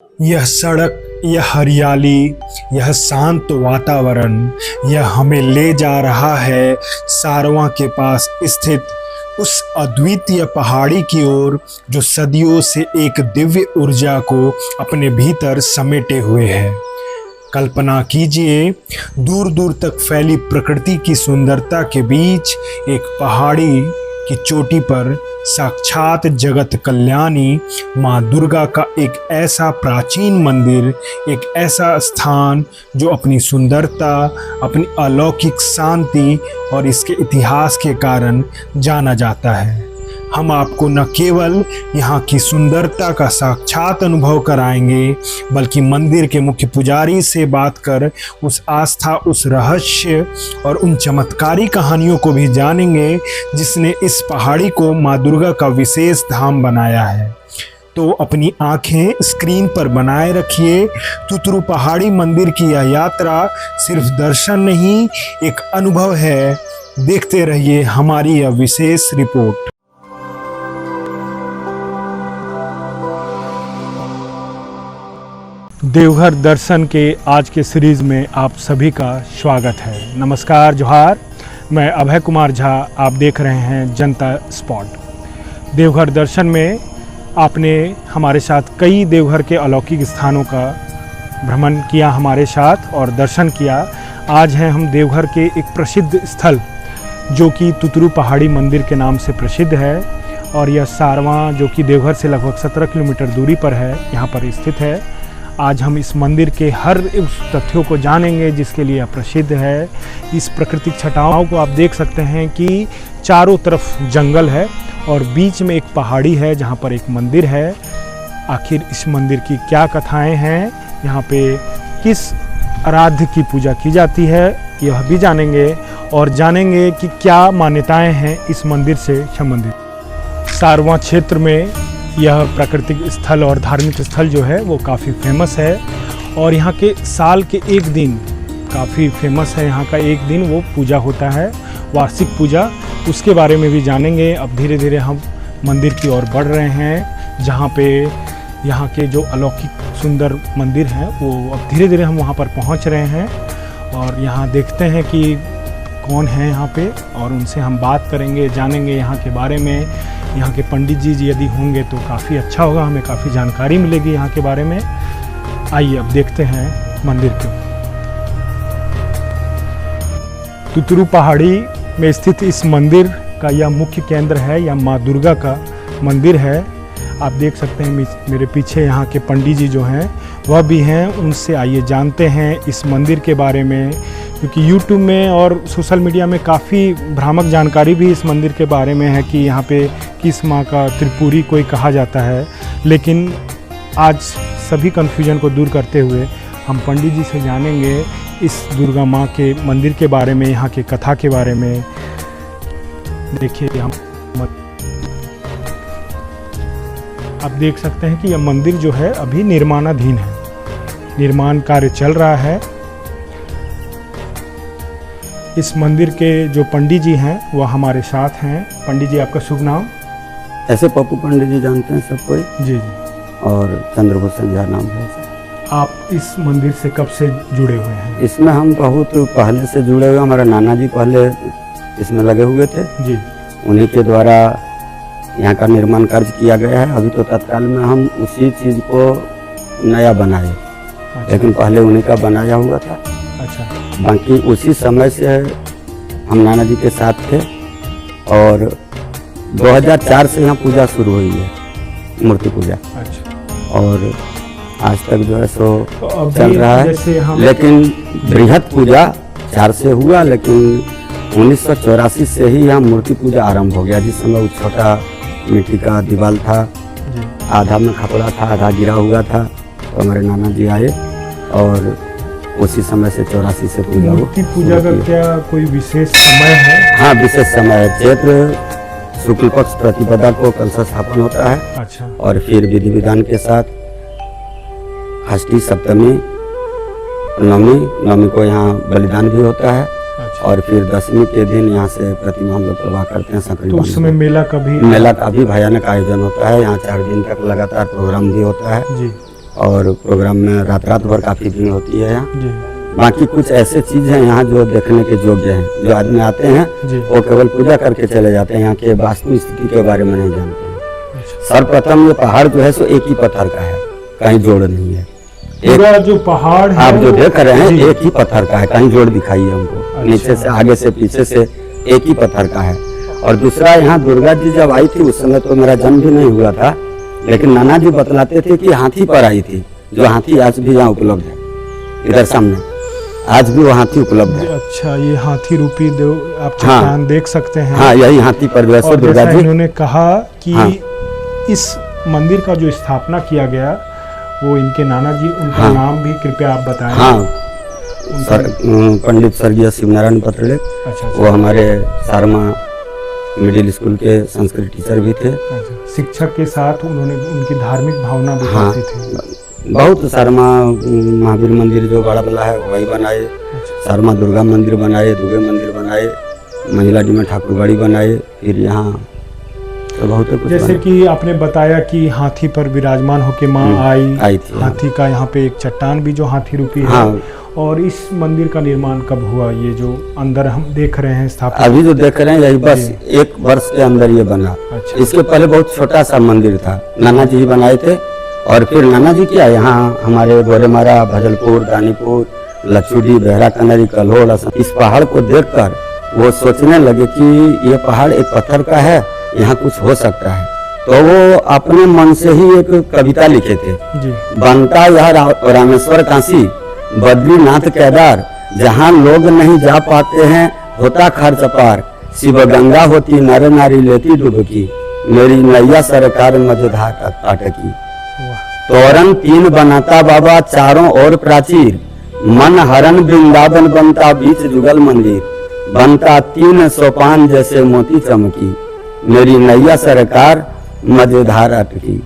यह सड़क, यह हरियाली, यह शांत वातावरण, यह हमें ले जा रहा है सारवां के पास स्थित उस अद्वितीय पहाड़ी की ओर जो सदियों से एक दिव्य ऊर्जा को अपने भीतर समेटे हुए है। कल्पना कीजिए, दूर दूर तक फैली प्रकृति की सुंदरता के बीच एक पहाड़ी की चोटी पर साक्षात जगत कल्याणी माँ दुर्गा का एक ऐसा प्राचीन मंदिर, एक ऐसा स्थान जो अपनी सुंदरता, अपनी अलौकिक शांति और इसके इतिहास के कारण जाना जाता है। हम आपको न केवल यहाँ की सुंदरता का साक्षात अनुभव कराएंगे, बल्कि मंदिर के मुख्य पुजारी से बात कर उस आस्था, उस रहस्य और उन चमत्कारी कहानियों को भी जानेंगे जिसने इस पहाड़ी को माँ दुर्गा का विशेष धाम बनाया है। तो अपनी आंखें स्क्रीन पर बनाए रखिए। तुतरू पहाड़ी मंदिर की यह यात्रा सिर्फ दर्शन नहीं, एक अनुभव है। देखते रहिए हमारी यह विशेष रिपोर्ट। देवघर दर्शन के आज के सीरीज़ में आप सभी का स्वागत है। नमस्कार, जोहार। मैं अभय कुमार झा, आप देख रहे हैं जनता स्पॉट। देवघर दर्शन में आपने हमारे साथ कई देवघर के अलौकिक स्थानों का भ्रमण किया हमारे साथ और दर्शन किया। आज हैं हम देवघर के एक प्रसिद्ध स्थल जो कि तुतरू पहाड़ी मंदिर के नाम से प्रसिद्ध है और यह सारवां जो कि देवघर से लगभग 17 किलोमीटर दूरी पर है, यहाँ पर स्थित है। आज हम इस मंदिर के हर उस तथ्यों को जानेंगे जिसके लिए यह प्रसिद्ध है। इस प्राकृतिक छटाओं को आप देख सकते हैं कि चारों तरफ जंगल है और बीच में एक पहाड़ी है जहाँ पर एक मंदिर है। आखिर इस मंदिर की क्या कथाएं हैं, यहाँ पे किस आराध्य की पूजा की जाती है, यह भी जानेंगे और जानेंगे कि क्या मान्यताएं हैं इस मंदिर से संबंधित। सारवां क्षेत्र में यह प्राकृतिक स्थल और धार्मिक स्थल जो है वो काफ़ी फेमस है और यहाँ के साल के एक दिन काफ़ी फेमस है। यहाँ का एक दिन वो पूजा होता है, वार्षिक पूजा, उसके बारे में भी जानेंगे। अब धीरे धीरे हम मंदिर की ओर बढ़ रहे हैं जहाँ पे यहाँ के जो अलौकिक सुंदर मंदिर हैं वो अब धीरे धीरे हम वहाँ पर पहुँच रहे हैं और यहाँ देखते हैं कि कौन है यहाँ पे और उनसे हम बात करेंगे, जानेंगे यहाँ के बारे में। यहाँ के पंडित जी यदि होंगे तो काफ़ी अच्छा होगा, हमें काफ़ी जानकारी मिलेगी यहाँ के बारे में। आइए अब देखते हैं मंदिर को। तुतरू पहाड़ी में स्थित इस मंदिर का यह मुख्य केंद्र है, यह माँ दुर्गा का मंदिर है। आप देख सकते हैं मेरे पीछे यहाँ के पंडित जी जो हैं वह भी हैं। उनसे आइए जानते हैं इस मंदिर के बारे में, क्योंकि YouTube में और सोशल मीडिया में काफ़ी भ्रामक जानकारी भी इस मंदिर के बारे में है कि यहाँ पे किस माँ का त्रिपुरी कोई कहा जाता है। लेकिन आज सभी कन्फ्यूजन को दूर करते हुए हम पंडित जी से जानेंगे इस दुर्गा माँ के मंदिर के बारे में, यहाँ के कथा के बारे में। देखिए हम आप देख सकते हैं कि यह मंदिर जो है अभी निर्माणाधीन है, निर्माण कार्य चल रहा है। इस मंदिर के जो पंडित जी हैं वह हमारे साथ हैं। पंडित जी, आपका शुभ नाम? ऐसे पप्पू पंडित जी जानते हैं सब कोई। जी जी। और चंद्रभूषण झा नाम है। आप इस मंदिर से कब से जुड़े हुए हैं? इसमें हम बहुत पहले से जुड़े हुए। हमारे नाना जी पहले इसमें लगे हुए थे जी। उन्हीं के द्वारा यहाँ का निर्माण कार्य किया गया है। अभी तो तत्काल में हम उसी चीज़ को नया बनाए। अच्छा। लेकिन पहले उन्हीं का बनाया हुआ था। अच्छा। बाकी उसी समय से हम नाना जी के साथ थे और 2004 से यहाँ पूजा शुरू हुई है, मूर्ति पूजा। अच्छा। और आज तक जो है सो तो चल रहा है। लेकिन बृहद पूजा 4 से हुआ, लेकिन 1984 से ही यहाँ मूर्ति पूजा आरंभ हो गया। जिस समय वो छोटा मिट्टी का दीवार था, आधा में खपड़ा था, आधा गिरा हुआ था, तो हमारे नाना जी आए और उसी समय से 84 से पूजा। मूर्ति पूजा का क्या कोई विशेष समय है? हाँ, विशेष समय है। चैत्र शुक्ल पक्ष प्रतिपदा को कलश स्थापन होता है। अच्छा। और फिर विधि विधान के साथ षष्ठी, सप्तमी, नवमी को यहाँ बलिदान भी होता है। अच्छा। और फिर 10वीं के दिन यहाँ से प्रतिमा हम लोग प्रवाह करते हैं सकरी। तो उस समय मेला का भी भयानक आयोजन होता है। यहाँ 4 दिन तक लगातार प्रोग्राम भी होता है। जी। और प्रोग्राम में रात भर काफ़ी भीड़ होती है यहाँ। जी बाकी कुछ ऐसे चीज़ हैं यहाँ जो देखने के योग्य हैं। जो आदमी आते हैं जी। वो केवल पूजा करके चले जाते हैं, यहाँ के वास्तु स्थिति के बारे में नहीं जानते हैं। सर्वप्रथम ये पहाड़ जो है सो एक ही पत्थर का है, कहीं जोड़ नहीं है। पूरा जो पहाड़ है आप जो देख रहे हैं जी। एक ही पत्थर का है, कहीं जोड़ दिखाइए हमको। अच्छा। नीचे से, आगे से, पीछे से एक ही पत्थर का है। और दूसरा, यहाँ दुर्गा जी जब आई थी उस समय तो मेरा जन्म भी नहीं हुआ था, लेकिन नाना जी बतलाते थे कि हाथी पर आई थी। जो हाथी आज भी यहाँ उपलब्ध है, इधर सामने आज भी वो हाथी उपलब्ध है। अच्छा, ये हाथी रूपी देव आप चट्टान देख सकते हैं। हाँ, यही हाथी पर वैसे और दुर्गा जैसा जी। इन्होंने कहा कि हाँ। इस मंदिर का जो स्थापना किया गया वो इनके नाना जी, उनका हाँ। नाम भी कृपया आप बताएं। हाँ, पंडित स्वर्गीय शिवनारायण पत्रले, अच्छा वो हमारे सारमा मिडिल स्कूल के संस्कृत टीचर भी थे। अच्छा। शिक्षक के साथ उन्होंने उनकी धार्मिक भावना भी हाँ, बढ़ती थी। बहुत सारमा महावीर मंदिर जो बड़ा वाला है वही बनाए, सारमा दुर्गा मंदिर बनाए, दुर्गे मंदिर बनाए, मंजिलाडी में ठाकुरबाड़ी बनाए। फिर यहाँ तो बहुत कुछ जैसे बनाए। कि आपने बताया कि हाथी पर विराजमान होके माँ आई थी। हाथी का यहाँ पे एक चट्टान भी जो हाथी रूपी है। हाँ। और इस मंदिर का निर्माण कब हुआ, ये जो अंदर हम देख रहे हैं स्थापित? अभी जो देख रहे हैं यही बस 1 वर्ष के अंदर ये बना। अच्छा। इसके पहले बहुत छोटा सा मंदिर था, नाना जी ही बनाए थे। और फिर नाना जी क्या, यहाँ हमारे गोरेमारा, भजलपुर, दानीपुर, लचुडी, बहरा कनरी, कल्होड़, इस पहाड़ को देखकर वो सोचने लगे कि ये पहाड़ एक पत्थर का है, यहाँ कुछ हो सकता है। तो वो अपने मन से ही एक कविता लिखे थे जी। बनता यह रामेश्वर काशी, बद्रीनाथ केदार, जहाँ लोग नहीं जा पाते हैं होता खर्च पार। शिव गंगा होती नर नारी लेती डुबकी, मेरी नैया सरकार मझधार काटकी। तोरण 3 बनाता बाबा चारों ओर प्राचीर, मन हरण वृंदावन बनता बीच जुगल मंदिर। बनता 3 सोपान जैसे मोती चमकी, मेरी नैया सरकार मझधार अटकी।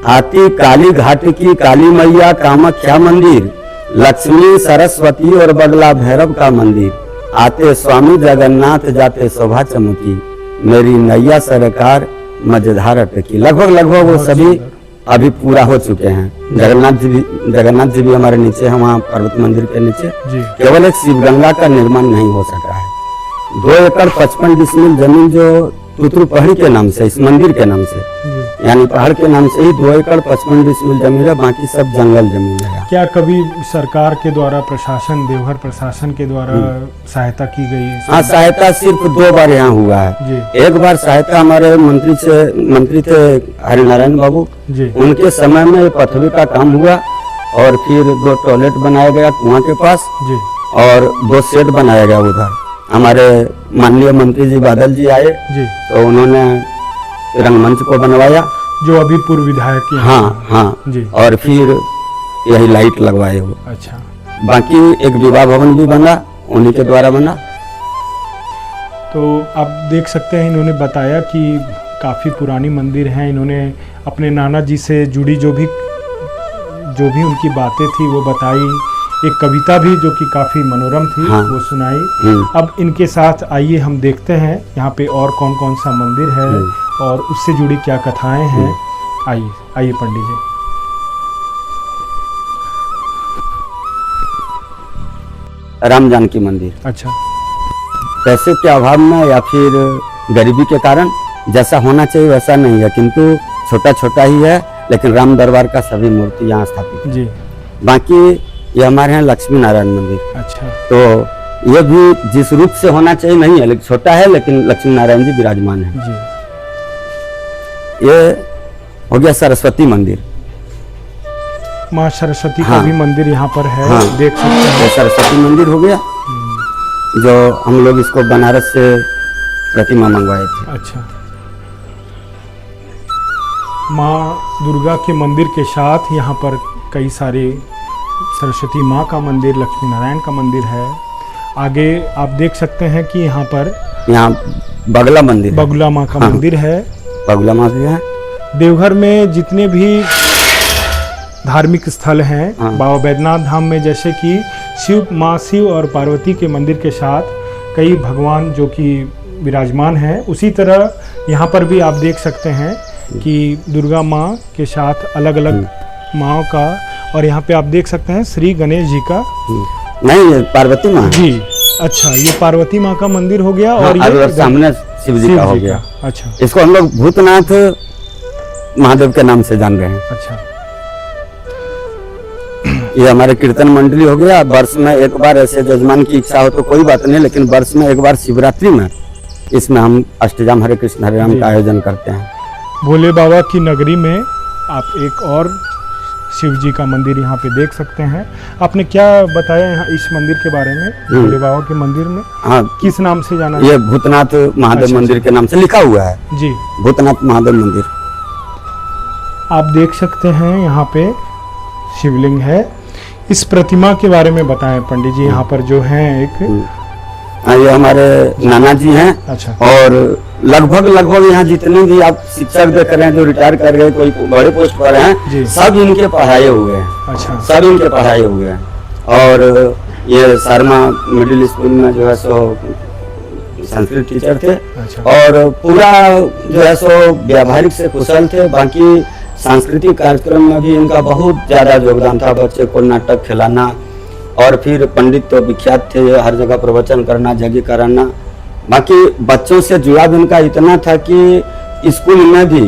आती काली घाट की काली मैया कामाख्या मंदिर, लक्ष्मी सरस्वती और बगला भैरव का मंदिर। आते स्वामी जगन्नाथ जाते शोभा चमकी, मेरी नैया सरकार मझधार अटकी। लगभग वो सभी अभी पूरा हो चुके हैं। जगन्नाथ जी भी हमारे नीचे है, वहाँ पर्वत मंदिर के नीचे। केवल एक शिवगंगा का निर्माण नहीं हो सका है। 2 एकड़ 55 डिसमिल जमीन जो तुतरू पहाड़ी के नाम से, इस मंदिर के नाम से, यानी पहाड़ के नाम से ही 2 एकड़ 55 डिसमिल जमीन है, बाकी सब जंगल जमीन है। क्या कभी सरकार के द्वारा, प्रशासन, देवघर प्रशासन के द्वारा सहायता की गई? हाँ, सहायता सिर्फ 2 बार यहाँ हुआ है जी। एक बार सहायता हमारे मंत्री थे हरिनारायण बाबू जी। उनके समय में पथवी का काम हुआ, और फिर 2 टॉयलेट बनाया गया कुआं के पास जी। और 2 शेड बनाया गया उधर। हमारे माननीय मंत्री जी बादल जी आए जी, तो उन्होंने रंगमंच को बनवाया, जो अभी पूर्व विधायक के हैं। हाँ जी। और फिर यही लाइट लगवाए वो। अच्छा। बाकी एक विवाह भवन भी बना, उन्हीं के द्वारा बना। तो आप देख सकते हैं, इन्होंने बताया कि काफ़ी पुरानी मंदिर है। इन्होंने अपने नाना जी से जुड़ी जो भी उनकी बातें थी वो बताई। एक कविता भी जो कि काफ़ी मनोरम थी, हाँ। वो सुनाई। अब इनके साथ आइए हम देखते हैं यहाँ पे और कौन कौन सा मंदिर है और उससे जुड़ी क्या कथाएं हैं। आइए पंडित जी। राम जानकी मंदिर। अच्छा। पैसे के अभाव में या फिर गरीबी के कारण जैसा होना चाहिए वैसा नहीं है, किंतु छोटा छोटा ही है, लेकिन राम दरबार का सभी मूर्ति यहाँ स्थापित है। जी। बाकी ये हमारे यहाँ लक्ष्मी नारायण मंदिर। अच्छा। तो ये भी जिस रूप से होना चाहिए नहीं है, लेकिन छोटा है, लेकिन लक्ष्मी नारायण जी विराजमान है। जी। ये हो गया सरस्वती मंदिर। माँ सरस्वती का हाँ। भी मंदिर यहाँ पर है। हाँ। देख सकते हैं। ये सरस्वती मंदिर हो गया, जो हम लोग इसको बनारस से प्रतिमा मंगवाए थे। अच्छा। माँ दुर्गा के मंदिर के साथ यहाँ पर कई सारे सरस्वती माँ का मंदिर, लक्ष्मी नारायण का मंदिर है। आगे आप देख सकते हैं कि यहाँ पर बगला मंदिर है। बगुला माँ का हाँ। मंदिर है। बगला माँ भी है। देवघर में जितने भी धार्मिक स्थल हैं, हाँ। बाबा बैद्यनाथ धाम में जैसे कि माँ शिव और पार्वती के मंदिर के साथ कई भगवान जो कि विराजमान हैं, उसी तरह यहाँ पर भी आप देख सकते हैं कि दुर्गा माँ के साथ अलग अलग माँ का, और यहाँ पे आप देख सकते हैं श्री गणेश जी का। नहीं, ये पार्वती माँ जी, अच्छा, ये पार्वती माँ का मंदिर हो गया। हाँ, और ये सामने शिव जी का हो गया। अच्छा, इसको हम लोग भूतनाथ महादेव के नाम से जान रहे हैं। अच्छा, ये हमारे कीर्तन मंडली हो गया। वर्ष में एक बार, ऐसे जजमान की इच्छा हो तो कोई बात नहीं, लेकिन वर्ष में एक बार शिवरात्रि में इसमें हम अष्टजाम हरे कृष्ण हरे राम का आयोजन करते हैं। भोले बाबा की नगरी में आप एक और शिव जी का मंदिर यहाँ पे देख सकते हैं। आपने क्या बताया यहाँ इस मंदिर के बारे में, भोले बाबा के मंदिर में? हाँ, किस नाम से जाना? ये भूतनाथ महादेव मंदिर के नाम से लिखा हुआ है जी, भूतनाथ महादेव मंदिर। आप देख सकते हैं यहाँ पे शिवलिंग है। इस प्रतिमा के बारे में बताएं पंडित जी। यहाँ पर जो है एक, हाँ, ये हमारे नाना जी हैं। अच्छा, और लगभग यहाँ जितने भी आप शिक्षक देख रहे हैं जो रिटायर कर गए, कोई बड़े पोस्ट पर हैं, सब इनके पढ़ाए हुए हैं। अच्छा, सब इनके पढ़ाए हुए हैं। और ये शर्मा मिडिल स्कूल में जो है सो संस्कृत टीचर थे। अच्छा, और पूरा जो है सो व्यावहारिक से कुशल थे। बाकी सांस्कृतिक कार्यक्रम में भी इनका बहुत ज्यादा योगदान था। बच्चे को नाटक खिलाना, और फिर पंडित तो विख्यात थे, हर जगह प्रवचन करना, यज्ञ कराना। बाकी बच्चों से जुड़ा भी उनका इतना था कि स्कूल में भी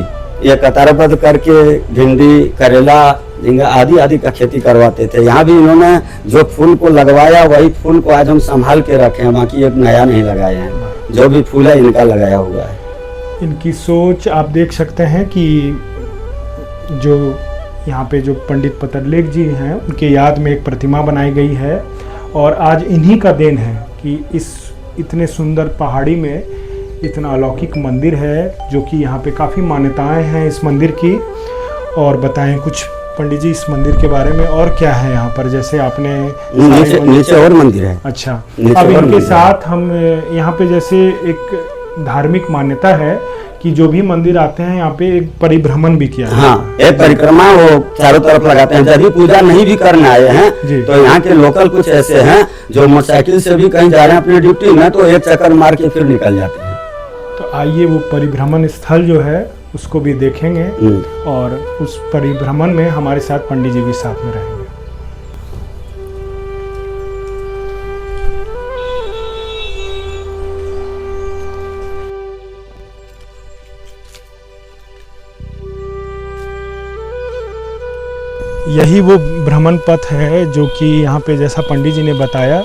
ये कतारबद्ध करके भिंडी, करेला, झींगा आदि आदि का खेती करवाते थे। यहाँ भी इन्होंने जो फूल को लगवाया वही फूल को आज हम संभाल के रखे हैं। बाकी एक नया नहीं लगाए हैं, जो भी फूल है इनका लगाया हुआ है। इनकी सोच आप देख सकते हैं कि जो यहाँ पे जो पंडित पतरलेख जी हैं उनके याद में एक प्रतिमा बनाई गई है। और आज इन्हीं का देन है कि इस इतने सुंदर पहाड़ी में इतना अलौकिक मंदिर है, जो कि यहाँ पे काफ़ी मान्यताएं हैं इस मंदिर की। और बताएं कुछ पंडित जी इस मंदिर के बारे में, और क्या है यहाँ पर? जैसे आपने नीचे और मंदिर है। अच्छा, अब इनके साथ हम यहाँ पे जैसे एक धार्मिक मान्यता है कि जो भी मंदिर आते हैं यहाँ पे एक परिभ्रमण भी किया। हाँ, एक परिक्रमा वो चारों तरफ लगाते हैं। यदि पूजा नहीं भी करने आए हैं तो यहाँ के लोकल कुछ ऐसे हैं जो मोटरसाइकिल से भी कहीं जा रहे हैं अपनी ड्यूटी में, तो एक चक्कर मार के फिर निकल जाते हैं। तो आइए वो परिभ्रमण स्थल जो है उसको भी देखेंगे, और उस परिभ्रमण में हमारे साथ पंडित जी भी साथ में रहेंगे। यही वो भ्रमण पथ है जो कि यहाँ पे जैसा पंडित जी ने बताया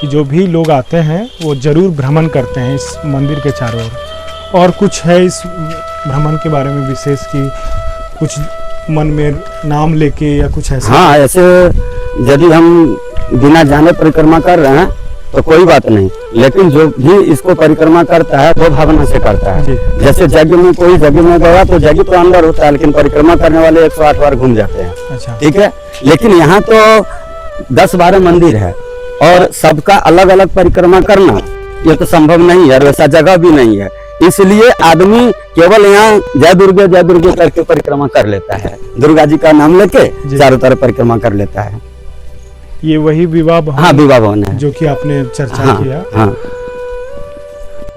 कि जो भी लोग आते हैं वो जरूर भ्रमण करते हैं इस मंदिर के चारों ओर। और कुछ है इस भ्रमण के बारे में विशेष कि कुछ मन में नाम लेके या कुछ ऐसा? हाँ, ऐसे यदि हम बिना जाने परिक्रमा कर रहे हैं तो कोई बात नहीं, लेकिन जो भी इसको परिक्रमा करता है वो भावना से करता है। जैसे यज्ञ में कोई यज्ञ में गया तो यज्ञ तो अंदर होता है, लेकिन परिक्रमा करने वाले 108 बार घूम जाते हैं। अच्छा, ठीक है, लेकिन यहाँ तो 10-12 मंदिर है और सबका अलग अलग परिक्रमा करना ये तो संभव नहीं है, वैसा जगह भी नहीं है। इसलिए आदमी केवल यहाँ जय दुर्गे करके परिक्रमा कर लेता है। दुर्गा जी का नाम लेके चारों तरफ परिक्रमा कर लेता है। ये वही विवाह भवन? हाँ, विवाह भवन है जो कि आपने चर्चा किया। हाँ,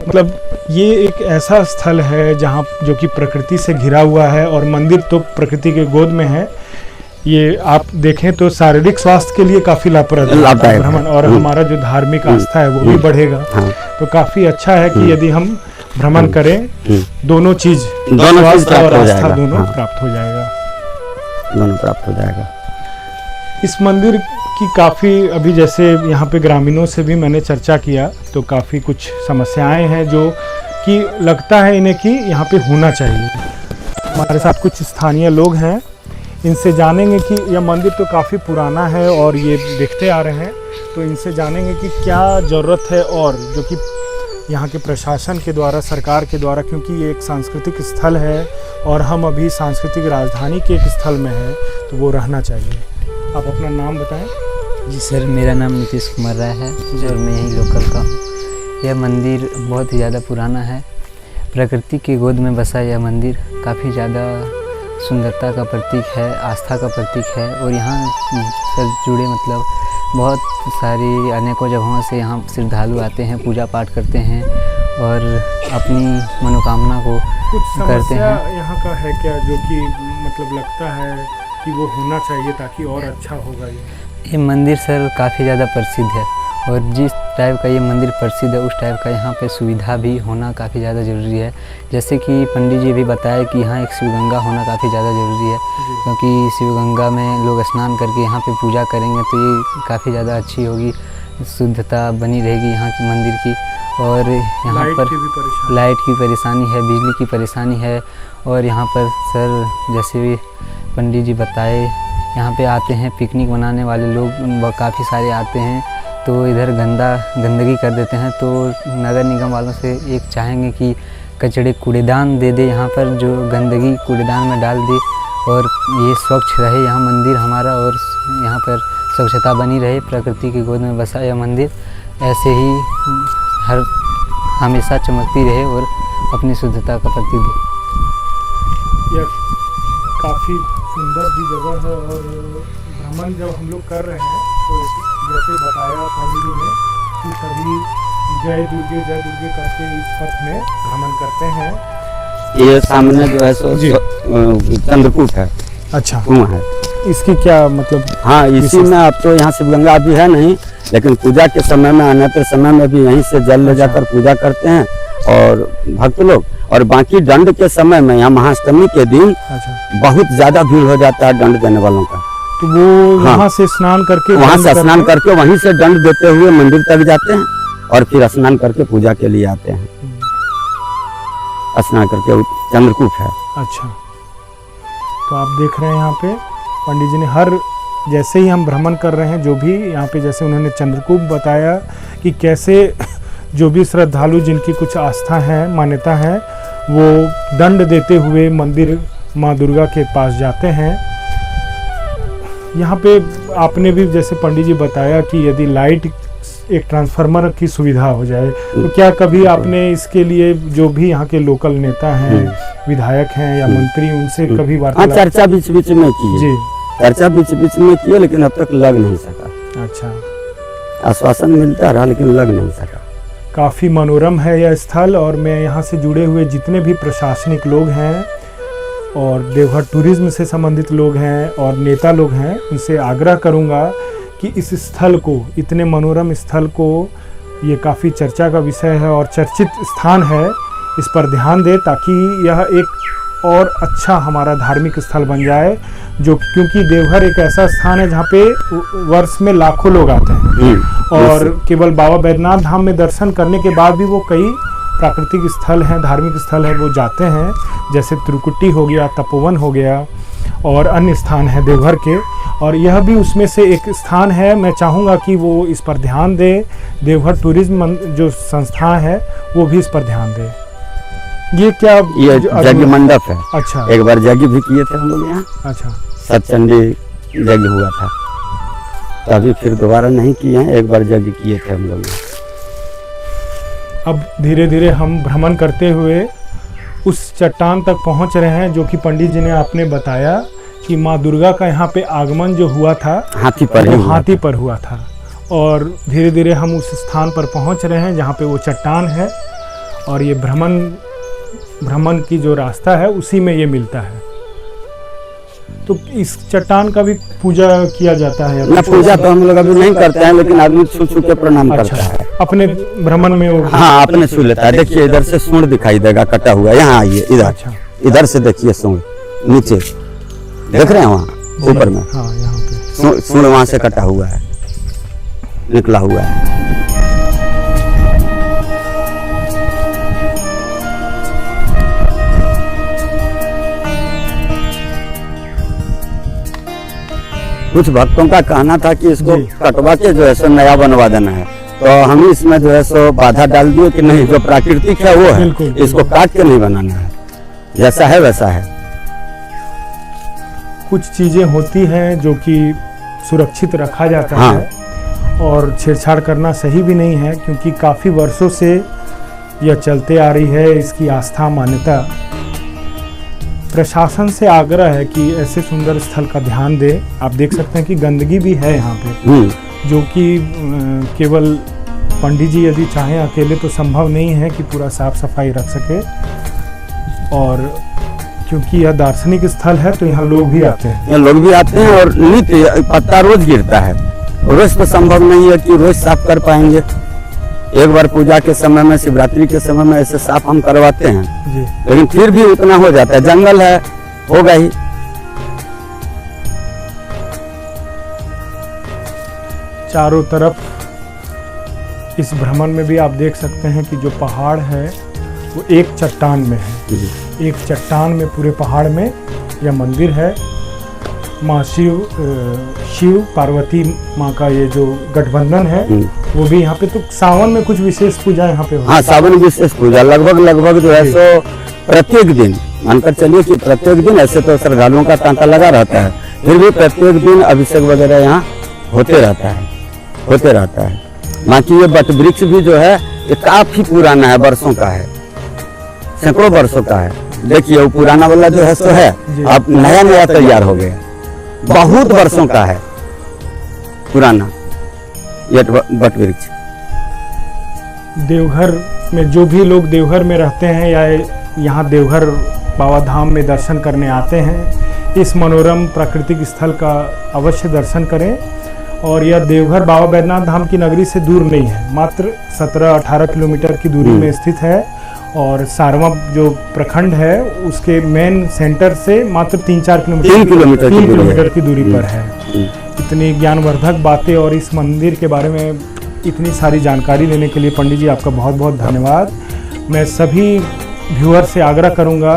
मतलब ये एक ऐसा स्थल है जहाँ जो कि प्रकृति से घिरा हुआ है, और मंदिर तो प्रकृति के गोद में है। ये आप देखें तो शारीरिक स्वास्थ्य के लिए काफी लाभप्रद है भ्रमण, और हमारा जो धार्मिक आस्था है वो भी बढ़ेगा। तो काफी अच्छा है कि यदि हम भ्रमण करें, दोनों चीज स्वास्थ्य और आस्था दोनों प्राप्त हो जाएगा। दोनों प्राप्त हो जाएगा। इस मंदिर की काफ़ी अभी जैसे यहाँ पे ग्रामीणों से भी मैंने चर्चा किया तो काफ़ी कुछ समस्याएं हैं जो कि लगता है इन्हें कि यहाँ पे होना चाहिए। हमारे साथ कुछ स्थानीय लोग हैं, इनसे जानेंगे कि यह मंदिर तो काफ़ी पुराना है और ये देखते आ रहे हैं, तो इनसे जानेंगे कि क्या ज़रूरत है और जो कि यहाँ के प्रशासन के द्वारा, सरकार के द्वारा, क्योंकि ये एक सांस्कृतिक स्थल है और हम अभी सांस्कृतिक राजधानी के एक स्थल में हैं तो वो रहना चाहिए। आप अपना नाम बताएं। जी सर, मेरा नाम नीतीश कुमार राय है और मैं यहीं लोकल का हूँ। यह मंदिर बहुत ही ज़्यादा पुराना है। प्रकृति की गोद में बसा यह मंदिर काफ़ी ज़्यादा सुंदरता का प्रतीक है, आस्था का प्रतीक है। और यहाँ से जुड़े मतलब बहुत सारी अनेकों जगहों से यहाँ श्रद्धालु आते हैं, पूजा पाठ करते हैं और अपनी मनोकामना को कुछ करते हैं। यहाँ का है क्या जो कि मतलब लगता है कि वो होना चाहिए ताकि और अच्छा होगा ये? मंदिर सर काफ़ी ज़्यादा प्रसिद्ध है, और जिस टाइप का ये मंदिर प्रसिद्ध है उस टाइप का यहाँ पे सुविधा भी होना काफ़ी ज़्यादा ज़रूरी है। जैसे कि पंडित जी भी बताया कि यहाँ एक शिवगंगा होना काफ़ी ज़्यादा ज़रूरी है, क्योंकि शिवगंगा में लोग स्नान करके यहाँ पे पूजा करेंगे तो ये काफ़ी ज़्यादा अच्छी होगी, शुद्धता बनी रहेगी यहाँ की मंदिर की। और यहाँ पर लाइट की परेशानी है, बिजली की परेशानी है, और यहाँ पर सर जैसे भी पंडित जी बताए यहाँ पे आते हैं पिकनिक मनाने वाले लोग काफ़ी सारे आते हैं, तो इधर गंदगी कर देते हैं। तो नगर निगम वालों से एक चाहेंगे कि कचड़े कूड़ेदान दे दे यहाँ पर, जो गंदगी कूड़ेदान में डाल दे और ये स्वच्छ रहे यहाँ मंदिर हमारा, और यहाँ पर स्वच्छता बनी रहे। प्रकृति की गोद में बसा यह मंदिर ऐसे ही हमेशा चमकती रहे और अपनी शुद्धता का प्रतीक दे। यह काफ़ी सुंदर भी जगह है, और भ्रमण जब हम लोग कर रहे हैं तो जैसे बताया पंडित जी ने कि सभी जय दुर्गे करके इस पथ में भ्रमण करते हैं। ये सामने जो है सो चंद्रकूट है। अच्छा, कुआं है। इसकी क्या मतलब? हाँ, इसी में अब तो यहाँ शिवगंगा अभी है नहीं, लेकिन पूजा के समय में अन्यत्र समय में भी यहीं से जल ले जाकर पूजा करते हैं और भक्त लोग। और बाकी दंड के समय में यहाँ महाअष्टमी के दिन बहुत ज्यादा भीड़ हो जाता है दंड देने वालों का। तो वो वहाँ से स्नान करके, वहाँ से स्नान करके वहीं से दंड देते हुए मंदिर तक जाते हैं और फिर स्नान करके पूजा के लिए आते हैं। स्नान करके चंद्रकूट है। अच्छा, तो आप देख रहे हैं यहाँ पे पंडित जी ने जैसे ही हम भ्रमण कर रहे हैं, जो भी यहाँ पे जैसे उन्होंने चंद्रकूट बताया कि कैसे जो भी श्रद्धालु जिनकी कुछ आस्था है, मान्यता है, वो दंड देते हुए मंदिर माँ दुर्गा के पास जाते हैं। यहाँ पे आपने भी जैसे पंडित जी बताया कि यदि लाइट एक ट्रांसफार्मर की सुविधा हो जाए, तो क्या कभी आपने इसके लिए जो भी यहाँ के लोकल नेता हैं, विधायक हैं या मंत्री, उनसे कभी वार्तालाप? चर्चा बीच बीच में की जी, चर्चा बीच बीच में किए, लेकिन अब तक लग नहीं सका। अच्छा, आश्वासन मिलता रहा लेकिन लग नहीं सका। काफ़ी मनोरम है यह स्थल, और मैं यहाँ से जुड़े हुए जितने भी प्रशासनिक लोग हैं और देवघर टूरिज्म से संबंधित लोग हैं और नेता लोग हैं, उनसे आग्रह करूँगा कि इस स्थल को, इतने मनोरम स्थल को, ये काफ़ी चर्चा का विषय है और चर्चित स्थान है, इस पर ध्यान दें ताकि यह एक और अच्छा हमारा धार्मिक स्थल बन जाए। जो क्योंकि देवघर एक ऐसा स्थान है जहाँ पे वर्ष में लाखों लोग आते हैं, और केवल बाबा बैद्यनाथ धाम में दर्शन करने के बाद भी वो कई प्राकृतिक स्थल हैं, धार्मिक स्थल है, वो जाते हैं। जैसे त्रिकुटी हो गया, तपोवन हो गया, और अन्य स्थान है देवघर के, और यह भी उसमें से एक स्थान है। मैं चाहूँगा कि वो इस पर ध्यान दे, देवघर टूरिज्म जो संस्था है वो भी इस पर ध्यान दे। ये क्या? ये यज्ञ मंडप है। अच्छा, एक बार यज्ञ भी किए थे हम लोग यहाँ। अच्छा, सतचंडी यज्ञ हुआ था, तभी फिर दोबारा नहीं किए हैं, एक बार यज्ञ किए थे हम लोग। अब धीरे धीरे हम भ्रमण करते हुए उस चट्टान तक पहुंच रहे हैं, जो कि पंडित जी ने आपने बताया कि माँ दुर्गा का यहाँ पे आगमन जो हुआ था हाथी पर हुआ था, और धीरे धीरे हम उस स्थान पर पहुंच रहे हैं जहाँ पे वो चट्टान है, और ये भ्रमण की जो रास्ता है उसी में ये मिलता है। तो इस चट्टान का भी पूजा किया जाता है? ना, पूजा तो हम लोग अभी नहीं करते हैं, लेकिन आदमी छू छू के प्रणाम करता है अपने भ्रमण में। हाँ, अपने छू लेता है। देखिए इधर से सूंड दिखाई देगा कटा हुआ, यहाँ आइए इधर। अच्छा, इधर से देखिए सूंड, नीचे देख रहे हैं वहाँ ऊपर में। हाँ, यहाँ पे सूंड वहाँ से कटा हुआ है, निकला हुआ है। कुछ भक्तों का कहना था कि इसको कटवा के जो है सो नया बनवा देना है, तो हम इसमें जो है सो बाधा डाल दिए कि नहीं, जो प्राकृतिक है वो है, इसको काट के नहीं बनाना है, जैसा है वैसा है। कुछ चीजें होती हैं जो कि सुरक्षित रखा जाता है, और छेड़छाड़ करना सही भी नहीं है, क्योंकि काफ़ी वर्षों से यह चलते आ रही है, इसकी आस्था मान्यता। प्रशासन से आग्रह है कि ऐसे सुंदर स्थल का ध्यान दे। आप देख सकते हैं कि गंदगी भी है यहाँ पे, जो कि केवल पंडित जी यदि चाहें अकेले तो संभव नहीं है कि पूरा साफ सफाई रख सके। और क्योंकि यह दार्शनिक स्थल है तो यहाँ लोग भी आते हैं। यहाँ लोग भी आते हैं और नित्य पत्ता रोज गिरता है। रोज तो संभव नहीं है कि रोज साफ कर पाएंगे। एक बार पूजा के समय में, शिवरात्रि के समय में ऐसे साफ हम करवाते हैं जी। लेकिन फिर भी उतना हो जाता है। जंगल है, होगा ही। चारों तरफ इस भ्रमण में भी आप देख सकते हैं कि जो पहाड़ है वो एक चट्टान में है। एक चट्टान में पूरे पहाड़ में यह मंदिर है। माँ शिव पार्वती माँ का ये जो गठबंधन है वो भी यहाँ पे। तो सावन में कुछ विशेष पूजा यहाँ पे होती है? हाँ, सावन में विशेष पूजा लगभग जो है सो प्रत्येक दिन मानकर चलिए कि प्रत्येक दिन। ऐसे तो श्रद्धालुओं का तांता लगा रहता है, फिर भी प्रत्येक दिन अभिषेक वगैरह यहाँ होते रहता है। बाकी ये बट वृक्ष भी जो है ये काफी पुराना है, वर्षों का है, सैकड़ों वर्षों का है। देखिए वो पुराना वाला जो है सो है, अब नया तैयार हो गया। बहुत वर्षों का है पुराना ये बट वृक्ष। देवघर में जो भी लोग देवघर में रहते हैं या यहाँ देवघर बाबा धाम में दर्शन करने आते हैं, इस मनोरम प्राकृतिक स्थल का अवश्य दर्शन करें। और यह देवघर बाबा बैद्यनाथ धाम की नगरी से दूर नहीं है, मात्र 17-18 किलोमीटर की दूरी में स्थित है। और सारवा जो प्रखंड है उसके मेन सेंटर से मात्र 3 किलोमीटर की दूरी पर है। इतनी ज्ञानवर्धक बातें और इस मंदिर के बारे में इतनी सारी जानकारी देने के लिए पंडित जी आपका बहुत बहुत धन्यवाद। मैं सभी व्यूअर से आग्रह करूंगा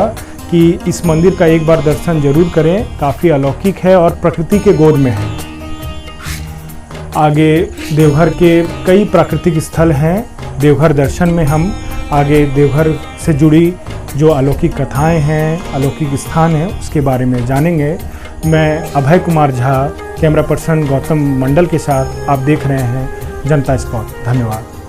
कि इस मंदिर का एक बार दर्शन जरूर करें। काफ़ी अलौकिक है और प्रकृति के गोद में है। आगे देवघर के कई प्राकृतिक स्थल हैं। देवघर दर्शन में हम आगे देवघर से जुड़ी जो अलौकिक कथाएं हैं, अलौकिक स्थान हैं, उसके बारे में जानेंगे। मैं अभय कुमार झा, कैमरा पर्सन गौतम मंडल के साथ आप देख रहे हैं जनता स्पॉट। धन्यवाद।